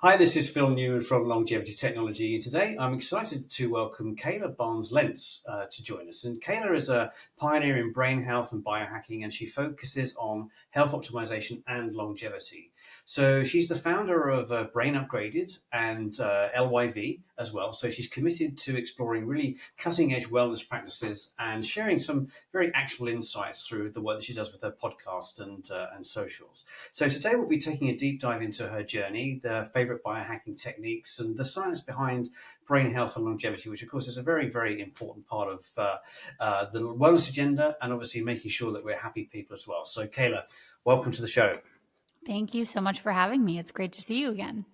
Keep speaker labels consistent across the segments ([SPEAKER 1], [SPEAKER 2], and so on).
[SPEAKER 1] Hi, this is Phil Newman from Longevity.Technology, and today I'm excited to welcome Kayla Barnes-Lentz to join us. And Kayla is a pioneer in brain health and biohacking, and she focuses on health optimization and longevity. So she's the founder of Brain Upgraded and LYV as well. So she's committed to exploring really cutting-edge wellness practices and sharing some very actionable insights through the work that she does with her podcast and socials. So today we'll be taking a deep dive into her journey, the favorite biohacking techniques, and the science behind brain health and longevity, which of course is a very, very important part of the wellness agenda, and obviously making sure that we're happy people as well. So Kayla, welcome to the show.
[SPEAKER 2] Thank you so much for having me. It's great to see you again.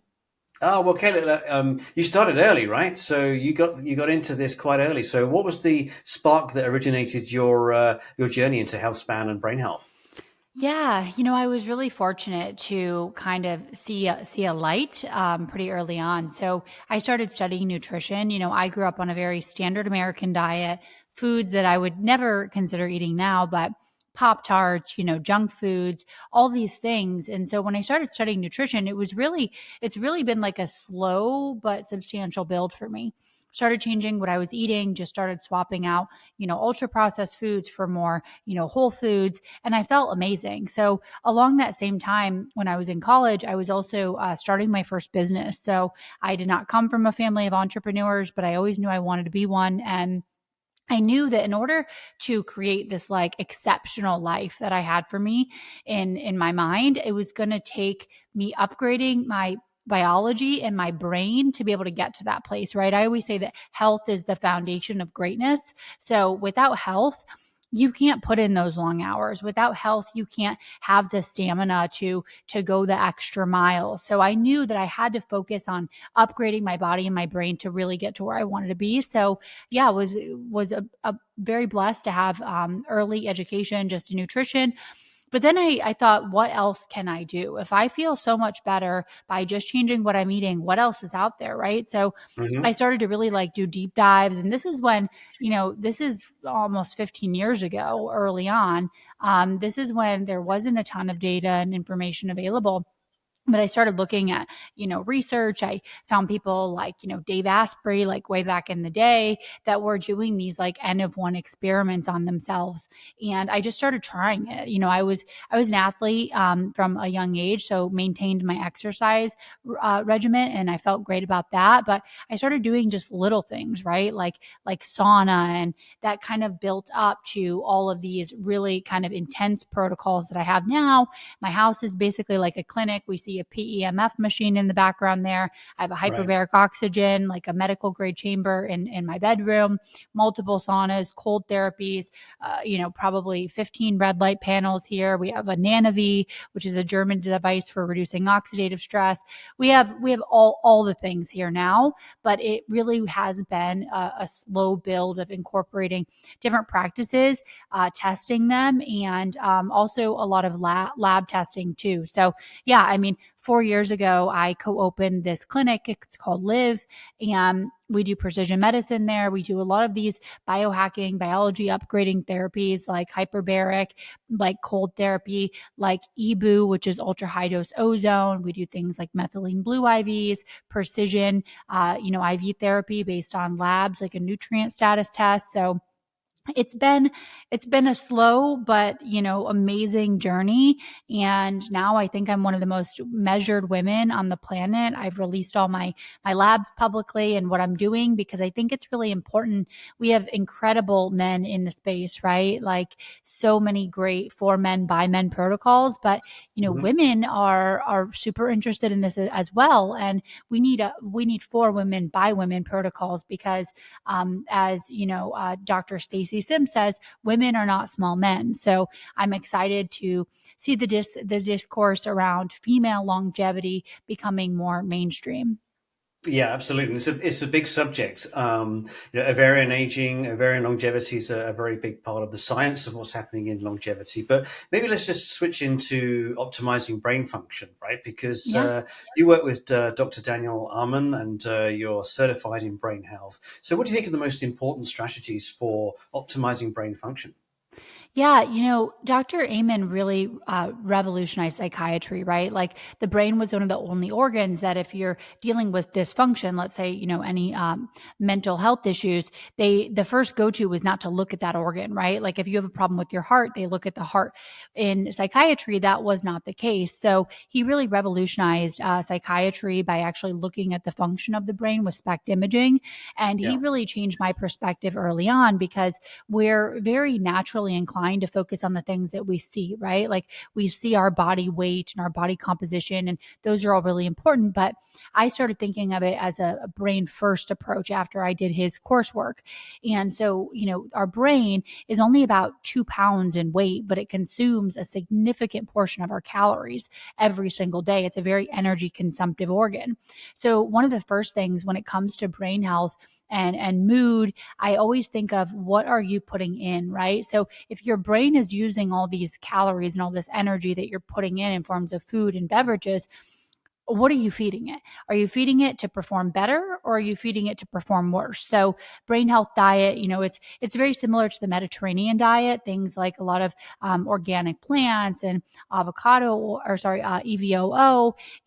[SPEAKER 1] Oh, well, Kayla, you started early, right? So you got into this quite early. So what was the spark that originated your journey into health span and brain health?
[SPEAKER 2] Yeah, I was really fortunate to kind of see a light pretty early on. So I started studying nutrition. I grew up on a very standard American diet, foods that I would never consider eating now, but Pop Tarts, junk foods, all these things. And so when I started studying nutrition, it's really been like a slow but substantial build for me. Started changing what I was eating, just started swapping out, ultra processed foods for more, whole foods. And I felt amazing. So along that same time, when I was in college, I was also starting my first business. So I did not come from a family of entrepreneurs, but I always knew I wanted to be one. And I knew that in order to create this like exceptional life that I had for me in my mind, it was going to take me upgrading my biology and my brain to be able to get to that place, right? I always say that health is the foundation of greatness. So without health, you can't put in those long hours. Without health, you can't have the stamina to go the extra mile. So I knew that I had to focus on upgrading my body and my brain to really get to where I wanted to be. So yeah, was a very blessed to have early education just in nutrition. But then I thought, what else can I do? If I feel so much better by just changing what I'm eating, what else is out there, right? So I
[SPEAKER 1] Mm-hmm.
[SPEAKER 2] started to really like do deep dives. And this is when, this is almost 15 years ago, early on. This is when there wasn't a ton of data and information available. But I started looking at, research. I found people like, Dave Asprey, like way back in the day, that were doing these like N of one experiments on themselves. And I just started trying it. I was an athlete from a young age, so maintained my exercise regimen, and I felt great about that. But I started doing just little things, right? Like sauna, and that kind of built up to all of these really kind of intense protocols that I have now. My house is basically like a clinic. We see a PEMF machine in the background there. I have a
[SPEAKER 1] Right.
[SPEAKER 2] hyperbaric oxygen, like a medical grade chamber in my bedroom, multiple saunas, cold therapies, probably 15 red light panels here. We have a NanoV, which is a German device for reducing oxidative stress. We have all the things here now, but it really has been a slow build of incorporating different practices, testing them, and also a lot of lab testing too. So yeah, I mean, 4 years ago, I co-opened this clinic. It's called Live, and we do precision medicine there. We do a lot of these biohacking, biology upgrading therapies like hyperbaric, like cold therapy, like EBU, which is ultra high dose ozone. We do things like methylene blue IVs, precision, IV therapy based on labs, like a nutrient status test. So it's been it's been a slow but amazing journey, and now I think I'm one of the most measured women on the planet. I've released all my labs publicly and what I'm doing, because I think it's really important. We have incredible men in the space, right? Like, so many great for men by men protocols, but
[SPEAKER 1] Mm-hmm.
[SPEAKER 2] women are super interested in this as well, and we need for women by women protocols, because as Dr. Stacy Sim says, women are not small men. So I'm excited to see the discourse around female longevity becoming more mainstream.
[SPEAKER 1] Yeah, absolutely. It's a big subject. Ovarian aging, ovarian longevity is a very big part of the science of what's happening in longevity. But maybe let's just switch into optimizing brain function, right? Because
[SPEAKER 2] Yeah.
[SPEAKER 1] you work with Dr. Daniel Amen, and you're certified in brain health. So, what do you think are the most important strategies for optimizing brain function?
[SPEAKER 2] Yeah, Dr. Amen really revolutionized psychiatry, right? Like the brain was one of the only organs that if you're dealing with dysfunction, let's say, any mental health issues, the first go-to was not to look at that organ, right? Like if you have a problem with your heart, they look at the heart. In psychiatry, that was not the case. So he really revolutionized psychiatry by actually looking at the function of the brain with SPECT imaging. And he
[SPEAKER 1] Yeah.
[SPEAKER 2] really changed my perspective early on because we're very naturally inclined to focus on the things that we see, right? Like we see our body weight and our body composition, and those are all really important. But I started thinking of it as a brain first approach after I did his coursework. And so, our brain is only about 2 pounds in weight, but it consumes a significant portion of our calories every single day. It's a very energy consumptive organ. So, one of the first things when it comes to brain health and mood, I always think of what are you putting in, right? So if your brain is using all these calories and all this energy that you're putting in forms of food and beverages, what are you feeding it? Are you feeding it to perform better or are you feeding it to perform worse? So brain health diet, it's very similar to the Mediterranean diet, things like a lot of organic plants and EVOO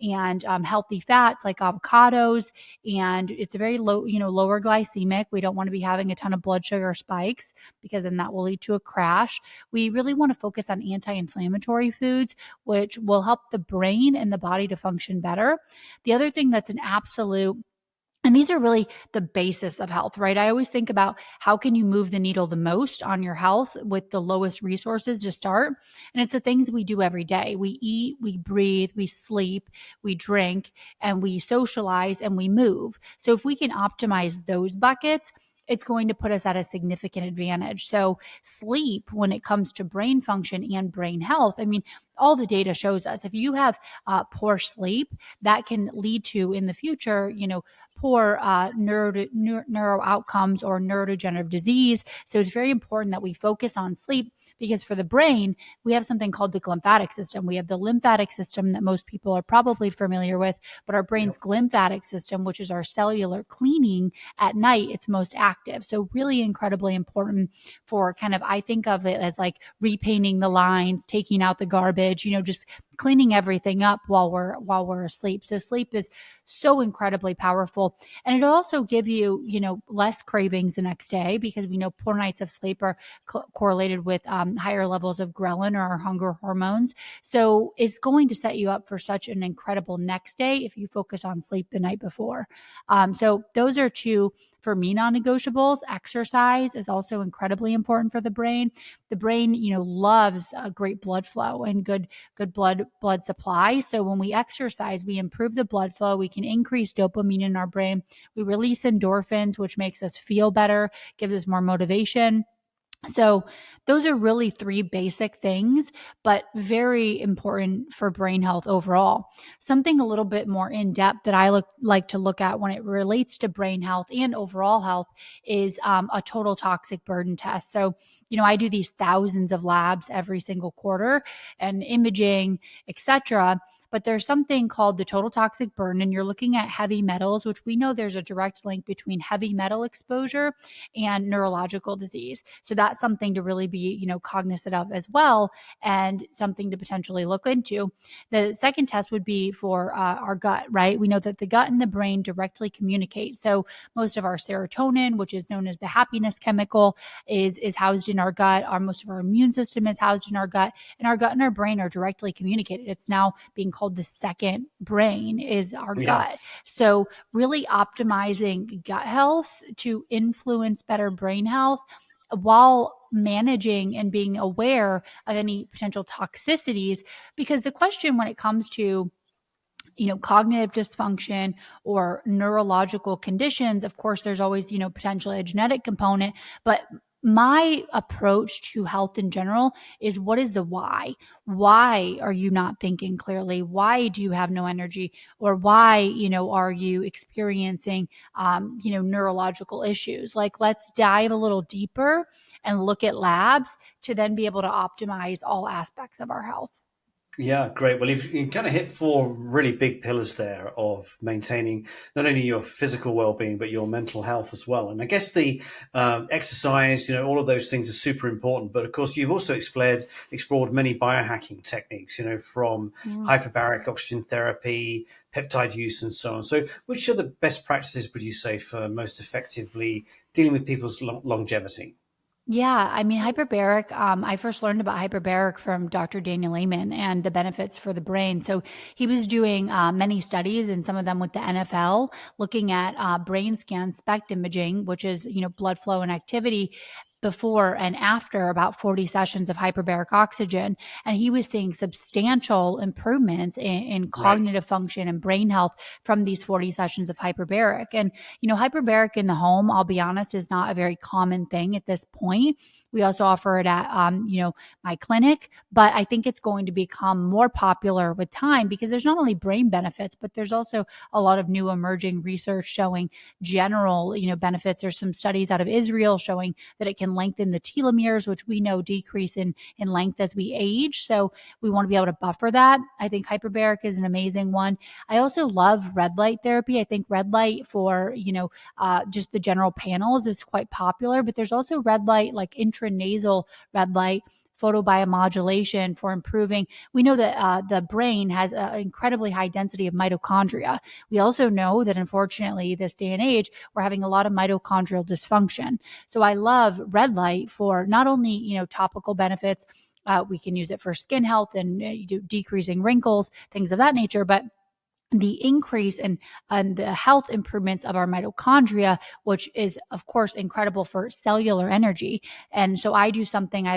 [SPEAKER 2] and healthy fats like avocados. And it's a very low, lower glycemic. We don't want to be having a ton of blood sugar spikes because then that will lead to a crash. We really want to focus on anti-inflammatory foods, which will help the brain and the body to function better. The other thing that's an absolute and these are really the basis of health, right? I always think about how can you move the needle the most on your health with the lowest resources to start. And it's the things we do every day. We eat, we breathe, we sleep, we drink, and we socialize and we move. So if we can optimize those buckets, it's going to put us at a significant advantage. So sleep, when it comes to brain function and brain health, I mean, all the data shows us if you have poor sleep, that can lead to in the future, poor neuro outcomes or neurodegenerative disease. So it's very important that we focus on sleep because for the brain, we have something called the glymphatic system. We have the lymphatic system that most people are probably familiar with, but our
[SPEAKER 1] Yeah.
[SPEAKER 2] brain's glymphatic system, which is our cellular cleaning at night, it's most active. So really incredibly important for kind of, I think of it as like repainting the lines, taking out the garbage, just cleaning everything up while we're asleep. So sleep is so incredibly powerful. And it'll also give you, less cravings the next day because we know poor nights of sleep are correlated with higher levels of ghrelin or our hunger hormones. So it's going to set you up for such an incredible next day if you focus on sleep the night before. So those are two for me non-negotiables. Exercise is also incredibly important for the brain. The brain, loves a great blood flow and good blood supply. So when we exercise, we improve the blood flow. We can increase dopamine in our brain. We release endorphins, which makes us feel better, gives us more motivation. So those are really three basic things, but very important for brain health overall. Something a little bit more in depth that I like to look at when it relates to brain health and overall health is a total toxic burden test. So, I do these thousands of labs every single quarter and imaging, etc. But there's something called the total toxic burden, and you're looking at heavy metals, which we know there's a direct link between heavy metal exposure and neurological disease. So that's something to really be, cognizant of as well and something to potentially look into. The second test would be for our gut, right? We know that the gut and the brain directly communicate. So most of our serotonin, which is known as the happiness chemical, is housed in our gut. Most of our immune system is housed in our gut, and our gut and our brain are directly communicated. It's now being called the second brain is our
[SPEAKER 1] Yeah.
[SPEAKER 2] gut. So really optimizing gut health to influence better brain health while managing and being aware of any potential toxicities. Because the question when it comes to cognitive dysfunction or neurological conditions, of course, there's always, potentially a genetic component, but my approach to health in general is what is the why? Why are you not thinking clearly? Why do you have no energy? Or why, are you experiencing, neurological issues? Like, let's dive a little deeper and look at labs to then be able to optimize all aspects of our health.
[SPEAKER 1] Yeah, great. Well, you kind of hit four really big pillars there of maintaining not only your physical well-being but your mental health as well. And I guess the exercise, all of those things are super important. But of course, you've also explored many biohacking techniques, from
[SPEAKER 2] Yeah.
[SPEAKER 1] hyperbaric oxygen therapy, peptide use, and so on. So, which are the best practices would you say for most effectively dealing with people's longevity?
[SPEAKER 2] Yeah, I mean, hyperbaric, I first learned about hyperbaric from Dr. Daniel Amen and the benefits for the brain. So he was doing many studies, and some of them with the NFL, looking at brain scan SPECT imaging, which is, blood flow and activity before and after about 40 sessions of hyperbaric oxygen. And he was seeing substantial improvements in
[SPEAKER 1] Right.
[SPEAKER 2] cognitive function and brain health from these 40 sessions of hyperbaric. And hyperbaric in the home, I'll be honest, is not a very common thing at this point. We also offer it at, my clinic, but I think it's going to become more popular with time because there's not only brain benefits, but there's also a lot of new emerging research showing general, benefits. There's some studies out of Israel showing that it can lengthen the telomeres, which we know decrease in length as we age. So we want to be able to buffer that. I think hyperbaric is an amazing one. I also love red light therapy. I think red light for, just the general panels is quite popular, but there's also red light, like intranasal red light photobiomodulation for improving. We know that the brain has an incredibly high density of mitochondria. We also know that unfortunately, this day and age, we're having a lot of mitochondrial dysfunction. So I love red light for not only, topical benefits. We can use it for skin health and decreasing wrinkles, things of that nature, but the increase and the health improvements of our mitochondria, which is, of course, incredible for cellular energy. And so I have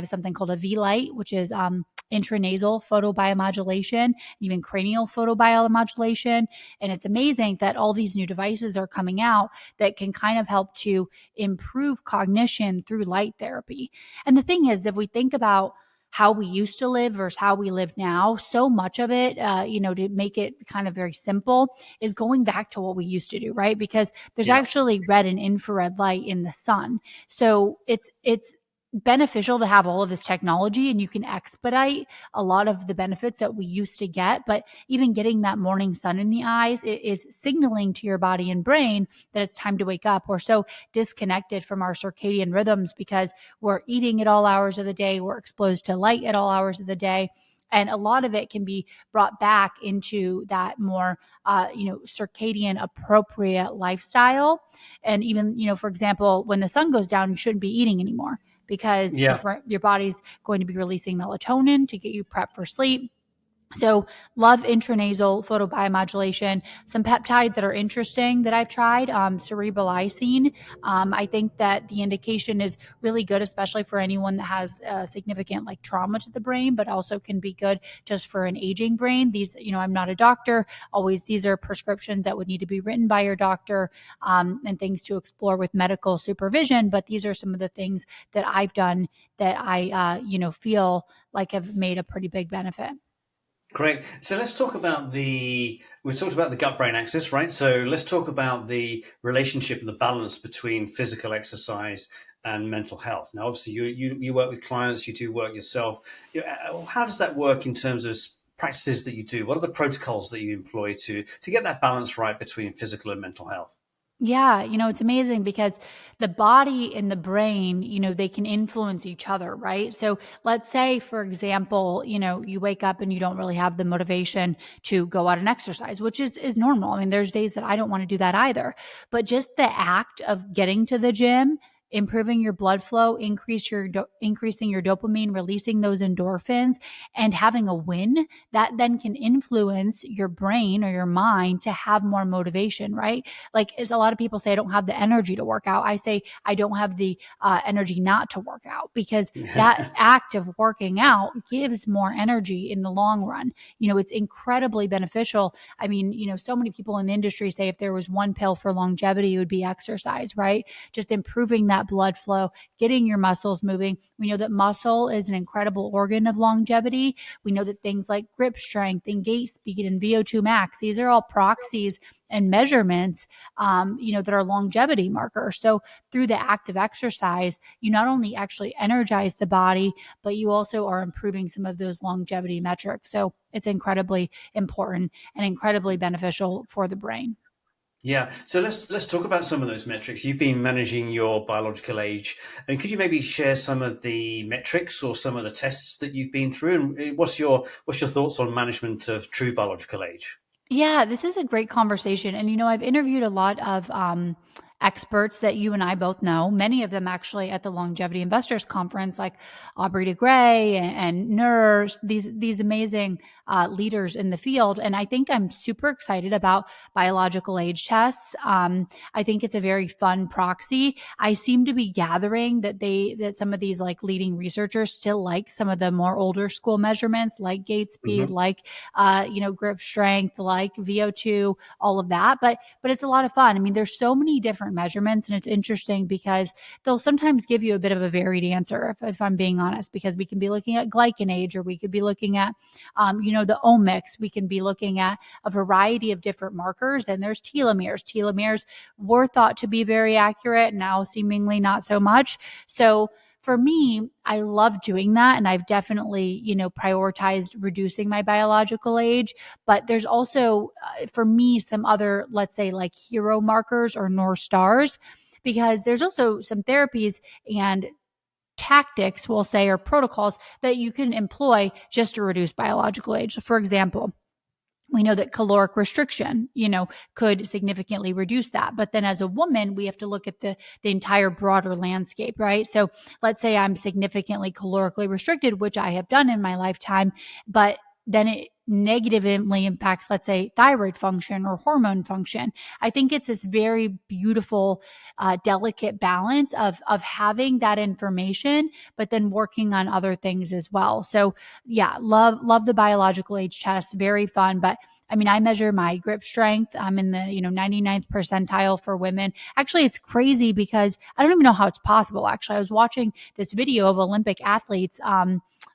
[SPEAKER 2] something called a V light, which is intranasal photobiomodulation, even cranial photobiomodulation. And it's amazing that all these new devices are coming out that can kind of help to improve cognition through light therapy. And the thing is, if we think about how we used to live versus how we live now, so much of it, to make it kind of very simple, is going back to what we used to do, right? Because there's
[SPEAKER 1] Yeah.
[SPEAKER 2] actually red and infrared light in the sun. So it's beneficial to have all of this technology, and you can expedite a lot of the benefits that we used to get. But even getting that morning sun in the eyes, it is signaling to your body and brain that it's time to wake up. We're so disconnected from our circadian rhythms because we're eating at all hours of the day, we're exposed to light at all hours of the day. And a lot of it can be brought back into that more, circadian appropriate lifestyle. And even, for example, when the sun goes down, you shouldn't be eating anymore because
[SPEAKER 1] Yeah.
[SPEAKER 2] your body's going to be releasing melatonin to get you prepped for sleep. So love intranasal photobiomodulation. Some peptides that are interesting that I've tried, cerebral lysine. I think that the indication is really good, especially for anyone that has significant like trauma to the brain, but also can be good just for an aging brain. These, I'm not a doctor. Always, these are prescriptions that would need to be written by your doctor, and things to explore with medical supervision. But these are some of the things that I've done that I, feel like have made a pretty big benefit.
[SPEAKER 1] Great. So let's talk about we've talked about the gut brain axis, right? So let's talk about the relationship and the balance between physical exercise and mental health. Now, obviously, you work with clients, you do work yourself. How does that work in terms of practices that you do? What are the protocols that you employ to get that balance right between physical and mental health?
[SPEAKER 2] Yeah, it's amazing because the body and the brain, they can influence each other, right? So let's say, for example, you wake up and you don't really have the motivation to go out and exercise, which is normal. I mean, there's days that I don't want to do that either. But just the act of getting to the gym, improving your blood flow, increasing your dopamine, releasing those endorphins, and having a win, that then can influence your brain or your mind to have more motivation, right? Like, as a lot of people say, I don't have the energy to work out. I say I don't have the energy not to work out, because that act of working out gives more energy in the long run. It's incredibly beneficial. I mean, so many people in the industry say if there was one pill for longevity, it would be exercise, right? Just improving that that blood flow, getting your muscles moving. We know that muscle is an incredible organ of longevity. We know that things like grip strength and gait speed and VO2 max, these are all proxies and measurements, that are longevity markers. So through the active exercise, you not only actually energize the body, but you also are improving some of those longevity metrics. So it's incredibly important and incredibly beneficial for the brain.
[SPEAKER 1] Yeah, so let's talk about some of those metrics. You've been managing your biological age, and could you maybe share some of the metrics or some of the tests that you've been through? And what's your thoughts on management of true biological age?
[SPEAKER 2] Yeah, this is a great conversation. And, I've interviewed a lot of experts that you and I both know, many of them actually at the Longevity Investors Conference, like Aubrey de Grey and Nurse, these amazing leaders in the field. And I think I'm super excited about biological age tests. I think it's a very fun proxy. I seem to be gathering that some of these like leading researchers still like some of the more older school measurements, like gait speed,
[SPEAKER 1] Hmm.
[SPEAKER 2] like grip strength, like VO2, all of that. But it's a lot of fun. I mean, there's so many different measurements, and it's interesting because they'll sometimes give you a bit of a varied answer, if I'm being honest, because we can be looking at glycan age, or we could be looking at, the omics. We can be looking at a variety of different markers. Then there's telomeres. Telomeres were thought to be very accurate, now seemingly not so much. So for me, I love doing that. And I've definitely, prioritized reducing my biological age. But there's also, for me, some other, let's say, like hero markers or North Stars, because there's also some therapies and tactics, we'll say, or protocols that you can employ just to reduce biological age. So for example, we know that caloric restriction, could significantly reduce that. But then as a woman, we have to look at the entire broader landscape, right? So let's say I'm significantly calorically restricted, which I have done in my lifetime, but then it negatively impacts, let's say, thyroid function or hormone function. I think it's this very beautiful, delicate balance of having that information, but then working on other things as well. So yeah, love the biological age test. Very fun. But I mean, I measure my grip strength. I'm in the 99th percentile for women. Actually, it's crazy because I don't even know how it's possible. Actually, I was watching this video of Olympic athletes,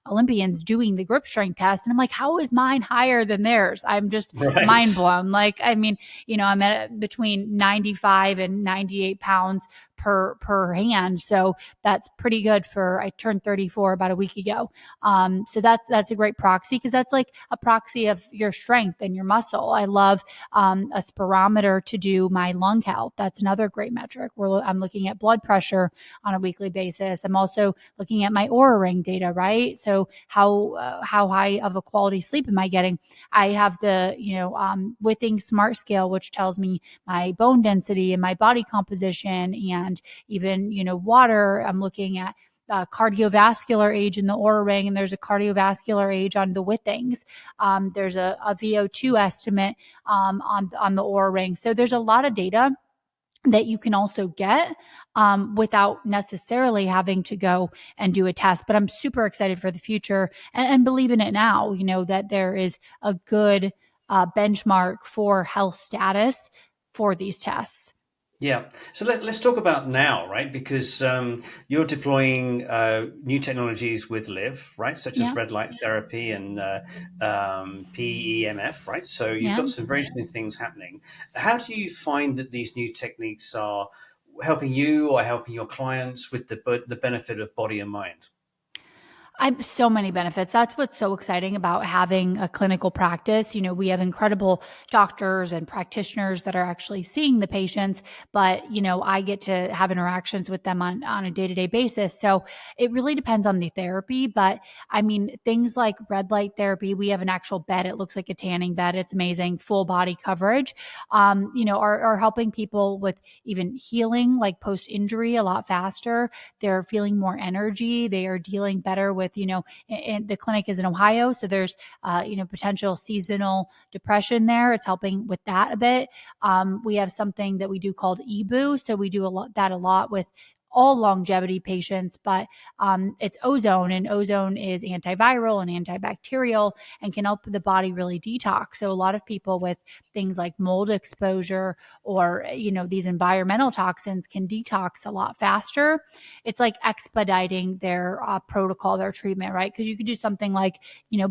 [SPEAKER 2] Olympians doing the grip strength test. And I'm like, how is mine higher than theirs? I'm just
[SPEAKER 1] Right.
[SPEAKER 2] mind blown. Like, I mean, I'm at between 95 and 98 pounds per hand. So that's pretty good I turned 34 about a week ago. So that's a great proxy, because that's like a proxy of your strength and your muscle. I love a spirometer to do my lung health. That's another great metric where I'm looking at blood pressure on a weekly basis. I'm also looking at my Oura ring data, right? So how high of a quality sleep am I getting? I have the Withing Smart Scale, which tells me my bone density and my body composition, and even water. I'm looking at cardiovascular age in the Oura ring, and there's a cardiovascular age on the Withings. There's a VO2 estimate on the Oura ring. So there's a lot of data that you can also get without necessarily having to go and do a test. But I'm super excited for the future and believe in it now, that there is a good benchmark for health status for these tests.
[SPEAKER 1] Yeah. So let's talk about now, right? Because you're deploying new technologies with Live, right? Such as
[SPEAKER 2] Yeah.
[SPEAKER 1] red light therapy and PEMF, right? So you've
[SPEAKER 2] Yeah.
[SPEAKER 1] got some very interesting things happening. How do you find that these new techniques are helping you or helping your clients with the benefit of body and mind?
[SPEAKER 2] I'm so many benefits. That's what's so exciting about having a clinical practice. We have incredible doctors and practitioners that are actually seeing the patients, but I get to have interactions with them on a day-to-day basis. So it really depends on the therapy. But I mean, things like red light therapy, we have an actual bed. It looks like a tanning bed. It's amazing, full body coverage. Are helping people with even healing, like post-injury, a lot faster. They're feeling more energy. They are dealing better with, and the clinic is in Ohio. So there's, potential seasonal depression there. It's helping with that a bit. We have something that we do called EBOO. So we do a lot with all longevity patients, but it's ozone, and ozone is antiviral and antibacterial and can help the body really detox. So a lot of people with things like mold exposure or, these environmental toxins can detox a lot faster. It's like expediting their protocol, their treatment, right? Because you could do something like,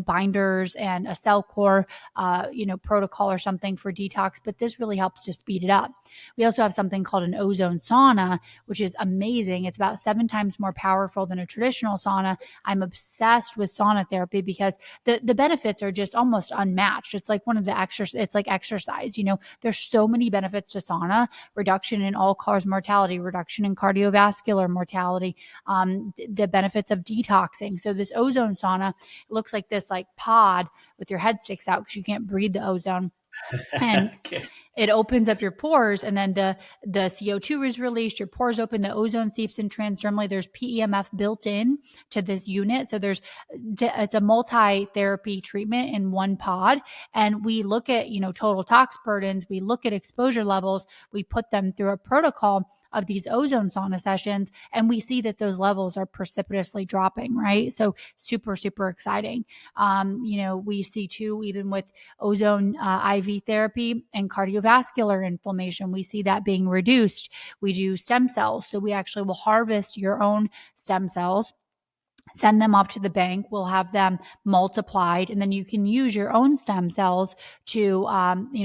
[SPEAKER 2] binders and a cell core, protocol or something for detox, but this really helps to speed it up. We also have something called an ozone sauna, which is amazing. It's about 7 times more powerful than a traditional sauna. I'm obsessed with sauna therapy because the benefits are just almost unmatched. It's like one of the it's like exercise. There's so many benefits to sauna: reduction in all cause mortality, reduction in cardiovascular mortality, the benefits of detoxing. So this ozone sauna looks like this like pod with your head sticks out because you can't breathe the ozone. And
[SPEAKER 1] Okay.
[SPEAKER 2] it opens up your pores, and then the CO2 is released, your pores open, the ozone seeps in transdermally. There's PEMF built in to this unit. So it's a multi-therapy treatment in one pod. And we look at, total tox burdens, we look at exposure levels, we put them through a protocol of these ozone sauna sessions, and we see that those levels are precipitously dropping, right? So super, super exciting. We see too, even with ozone IV therapy and cardiovascular inflammation, we see that being reduced. We do stem cells. So we actually will harvest your own stem cells, send them off to the bank. We'll have them multiplied, and then you can use your own stem cells to,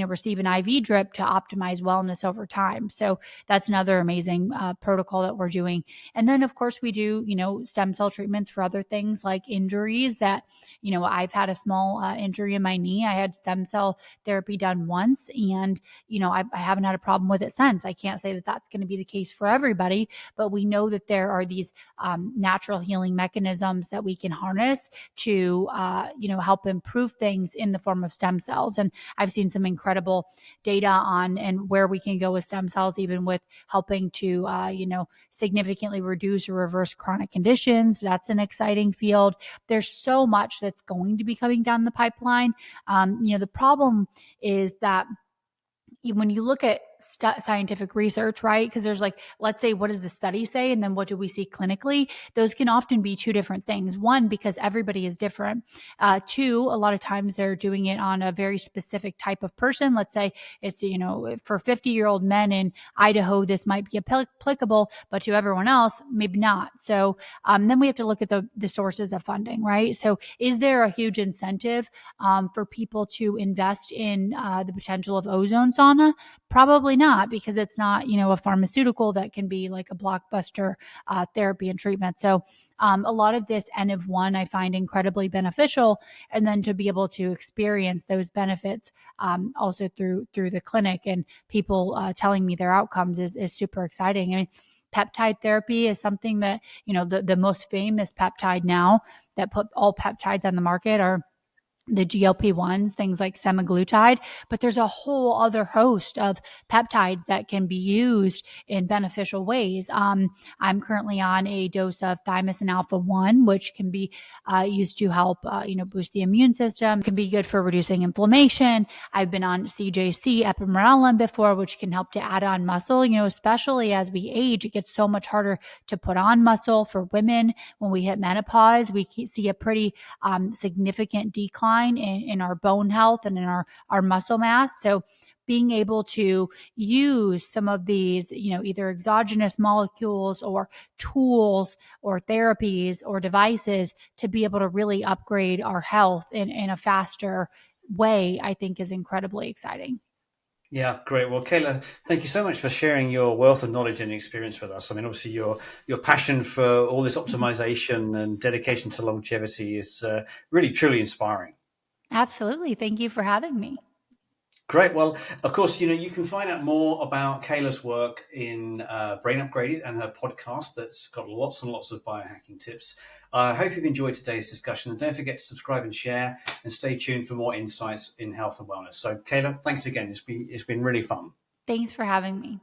[SPEAKER 2] receive an IV drip to optimize wellness over time. So that's another amazing protocol that we're doing. And then, of course, we do, stem cell treatments for other things like injuries that, I've had a small injury in my knee. I had stem cell therapy done once, and, I haven't had a problem with it since. I can't say that that's going to be the case for everybody, but we know that there are these natural healing mechanisms that we can harness to, help improve things in the form of stem cells. And I've seen some incredible data on and where we can go with stem cells, even with helping to, significantly reduce or reverse chronic conditions. That's an exciting field. There's so much that's going to be coming down the pipeline. The problem is that when you look at scientific research, right? Because there's like, let's say, what does the study say? And then what do we see clinically? Those can often be two different things. One, because everybody is different. Two, a lot of times they're doing it on a very specific type of person. Let's say it's, for 50-year-old men in Idaho, this might be applicable, but to everyone else, maybe not. So then we have to look at the sources of funding, right? So is there a huge incentive for people to invest in the potential of ozone sauna? Probably not, because it's not, a pharmaceutical that can be like a blockbuster therapy and treatment. So a lot of this N of one I find incredibly beneficial, and then to be able to experience those benefits also through the clinic and people telling me their outcomes is super exciting. I mean, peptide therapy is something that, the most famous peptide now that put all peptides on the market are the GLP-1s, things like semaglutide, but there's a whole other host of peptides that can be used in beneficial ways. I'm currently on a dose of thymosin alpha-1, which can be used to help, boost the immune system. It can be good for reducing inflammation. I've been on CJC epinephrine before, which can help to add on muscle. Especially as we age, it gets so much harder to put on muscle for women. When we hit menopause, we see a pretty significant decline in our bone health and in our muscle mass. So being able to use some of these, either exogenous molecules or tools or therapies or devices to be able to really upgrade our health in a faster way, I think is incredibly exciting.
[SPEAKER 1] Yeah, great. Well, Kayla, thank you so much for sharing your wealth of knowledge and experience with us. I mean, obviously, your passion for all this optimization and dedication to longevity is really truly inspiring.
[SPEAKER 2] Absolutely. Thank you for having me.
[SPEAKER 1] Great. Well, of course, you can find out more about Kayla's work in Brain Upgraded and her podcast that's got lots and lots of biohacking tips. I hope you've enjoyed today's discussion, and don't forget to subscribe and share, and stay tuned for more insights in health and wellness. So, Kayla, thanks again. It's been really fun.
[SPEAKER 2] Thanks for having me.